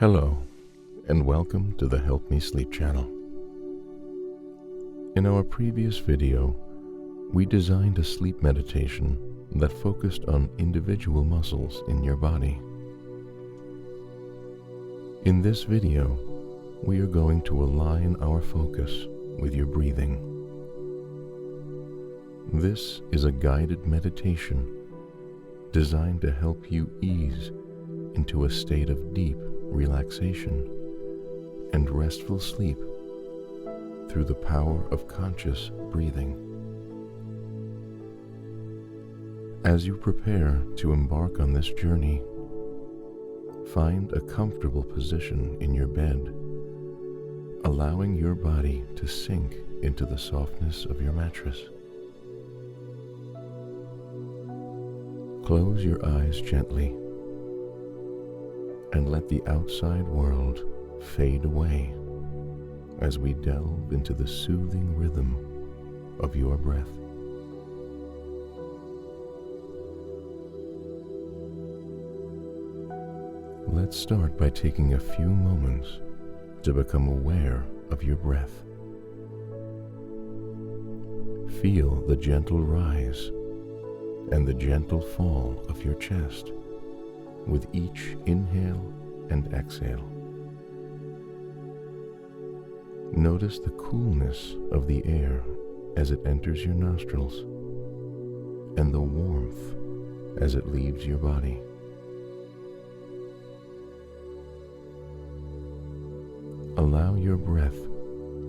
Hello, and welcome to the Help Me Sleep channel. In our previous video, we designed a sleep meditation that focused on individual muscles in your body. In this video, we are going to align our focus with your breathing. This is a guided meditation designed to help you ease into a state of deep relaxation and restful sleep through the power of conscious breathing. As you prepare to embark on this journey, find a comfortable position in your bed, allowing your body to sink into the softness of your mattress. Close your eyes gently and let the outside world fade away as we delve into the soothing rhythm of your breath. Let's start by taking a few moments to become aware of your breath. Feel the gentle rise and the gentle fall of your chest with each inhale and exhale. Notice the coolness of the air as it enters your nostrils and the warmth as it leaves your body. Allow your breath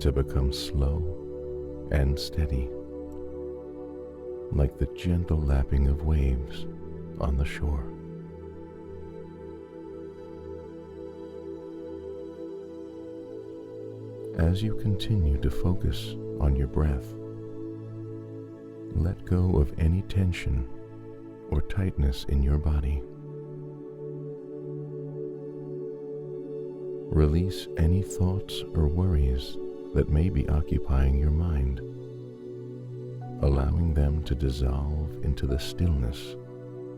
to become slow and steady, like the gentle lapping of waves on the shore. As you continue to focus on your breath, let go of any tension or tightness in your body. Release any thoughts or worries that may be occupying your mind, allowing them to dissolve into the stillness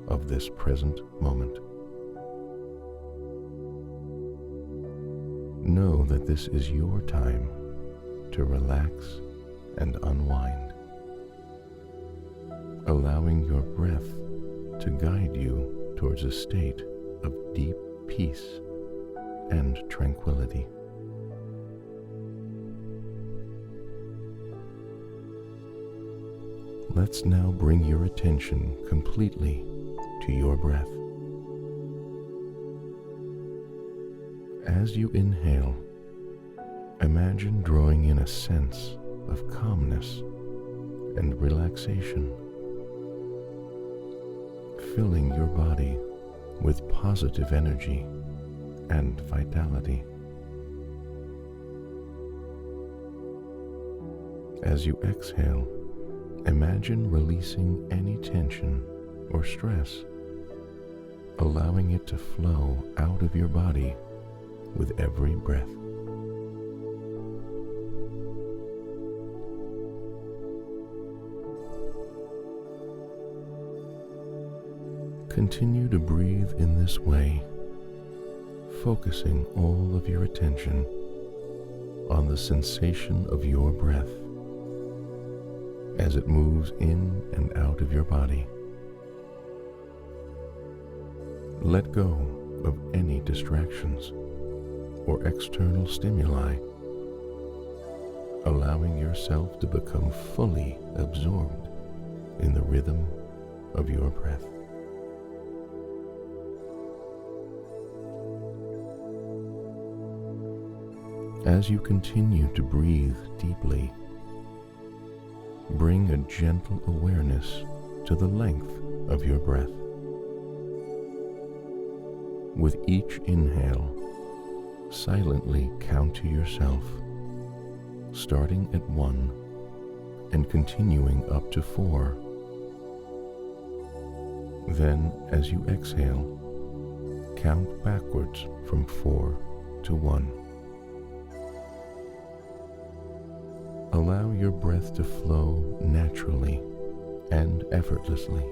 of this present moment. Know that this is your time to relax and unwind, allowing your breath to guide you towards a state of deep peace and tranquility. Let's now bring your attention completely to your breath. As you inhale, imagine drawing in a sense of calmness and relaxation, filling your body with positive energy and vitality. As you exhale, imagine releasing any tension or stress, allowing it to flow out of your body with every breath. Continue to breathe in this way, focusing all of your attention on the sensation of your breath as it moves in and out of your body. Let go of any distractions or external stimuli, allowing yourself to become fully absorbed in the rhythm of your breath. As you continue to breathe deeply, bring a gentle awareness to the length of your breath. With each inhale, silently count to yourself, starting at 1 and continuing up to 4. Then, as you exhale, count backwards from 4 to 1. Allow your breath to flow naturally and effortlessly,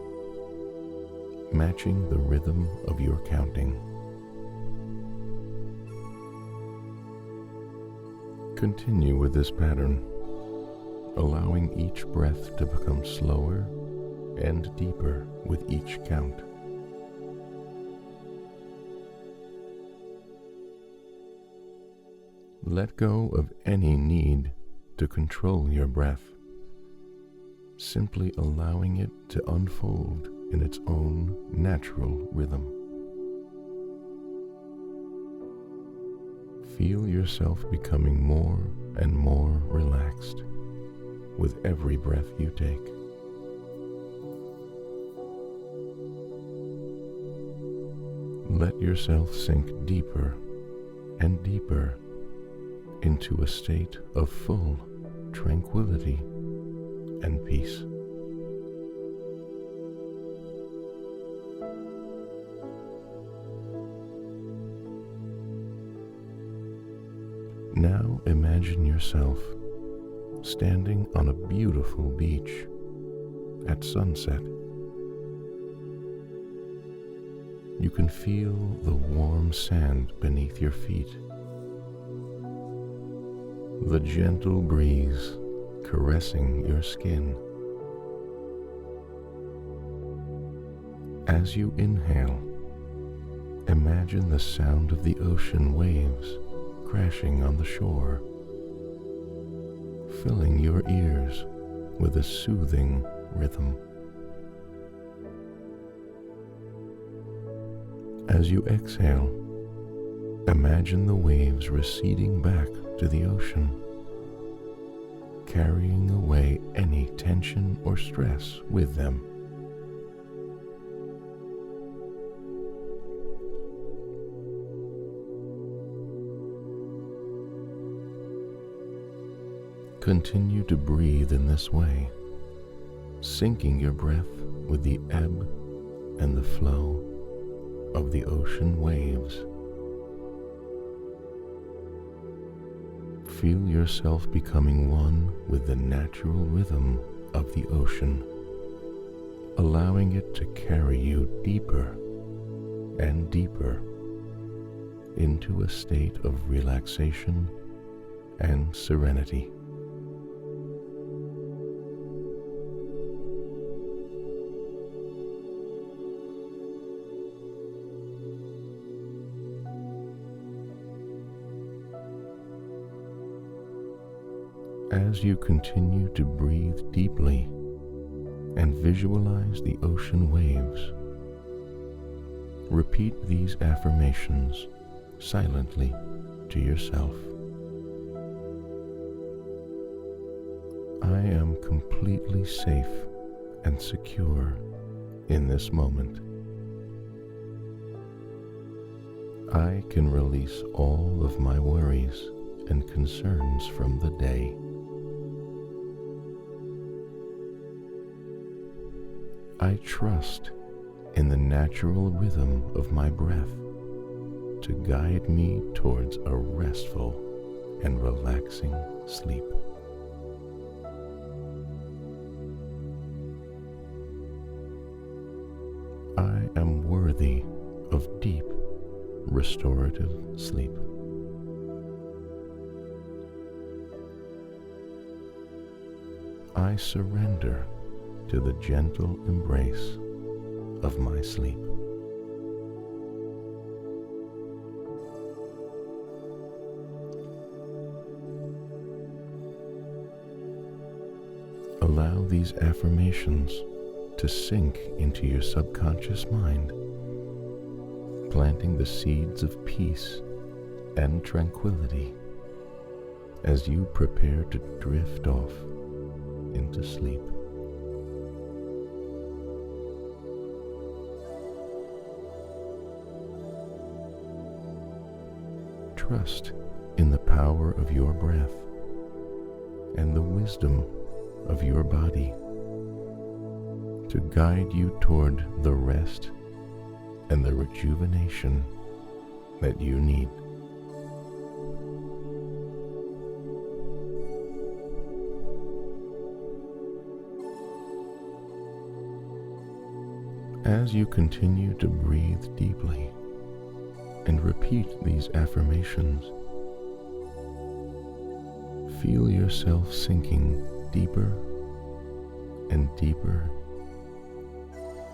matching the rhythm of your counting. Continue with this pattern, allowing each breath to become slower and deeper with each count. Let go of any need to control your breath, simply allowing it to unfold in its own natural rhythm. Feel yourself becoming more and more relaxed with every breath you take. Let yourself sink deeper and deeper into a state of full tranquility and peace. Now imagine yourself standing on a beautiful beach at sunset. You can feel the warm sand beneath your feet, the gentle breeze caressing your skin. As you inhale, imagine the sound of the ocean waves crashing on the shore, filling your ears with a soothing rhythm. As you exhale, imagine the waves receding back to the ocean, carrying away any tension or stress with them. Continue to breathe in this way, syncing your breath with the ebb and the flow of the ocean waves. Feel yourself becoming one with the natural rhythm of the ocean, allowing it to carry you deeper and deeper into a state of relaxation and serenity. As you continue to breathe deeply and visualize the ocean waves, repeat these affirmations silently to yourself. I am completely safe and secure in this moment. I can release all of my worries and concerns from the day. I trust in the natural rhythm of my breath to guide me towards a restful and relaxing sleep. I am worthy of deep, restorative sleep. I surrender to the gentle embrace of my sleep. Allow these affirmations to sink into your subconscious mind, planting the seeds of peace and tranquility as you prepare to drift off into sleep. Trust in the power of your breath and the wisdom of your body to guide you toward the rest and the rejuvenation that you need. As you continue to breathe deeply and repeat these affirmations, Feel yourself sinking deeper and deeper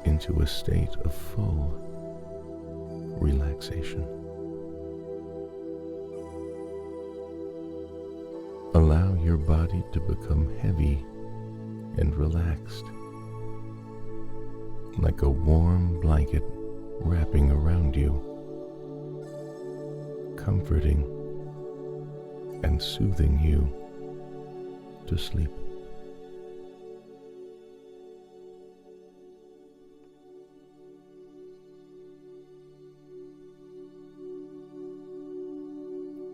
into a state of full relaxation. Allow your body to become heavy and relaxed, like a warm blanket wrapping around you, comforting and soothing you to sleep.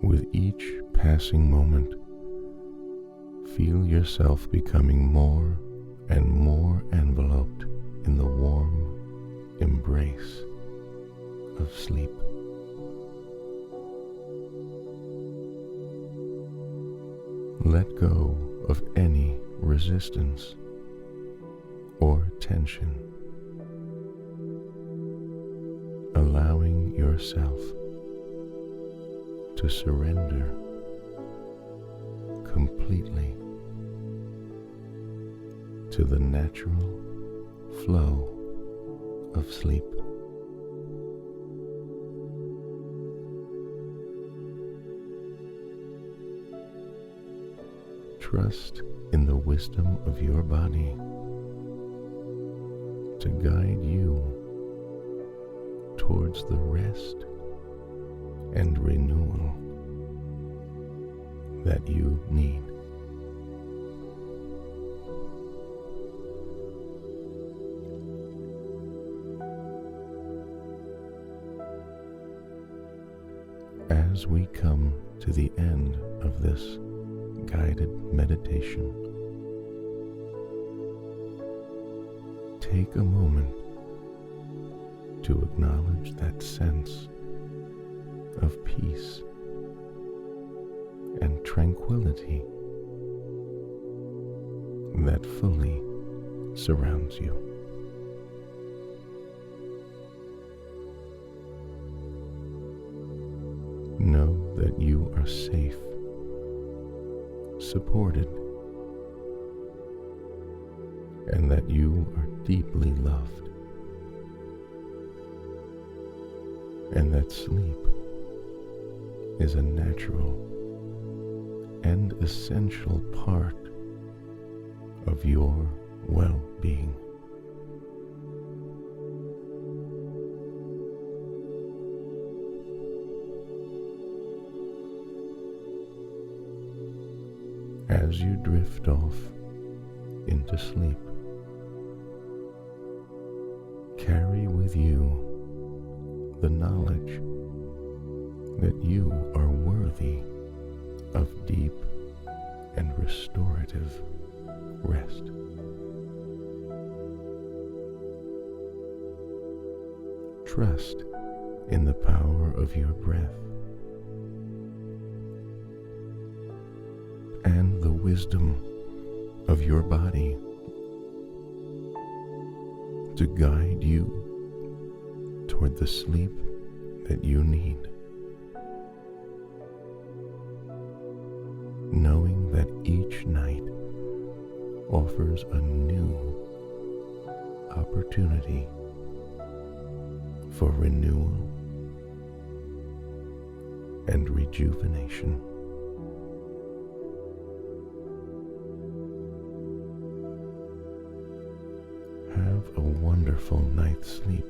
With each passing moment, feel yourself becoming more and more enveloped in the warm embrace of sleep. Let go of any resistance or tension, allowing yourself to surrender completely to the natural flow of sleep. Trust in the wisdom of your body to guide you towards the rest and renewal that you need. As we come to the end of this guided meditation, take a moment to acknowledge that sense of peace and tranquility that fully surrounds you. Know that you are safe, supported, and that you are deeply loved, and that sleep is a natural and essential part of your well-being. As you drift off into sleep, carry with you the knowledge that you are worthy of deep and restorative rest. Trust in the power of your breath and the wisdom of your body to guide you toward the sleep that you need. Knowing that each night offers a new opportunity for renewal and rejuvenation. Have a wonderful night's sleep.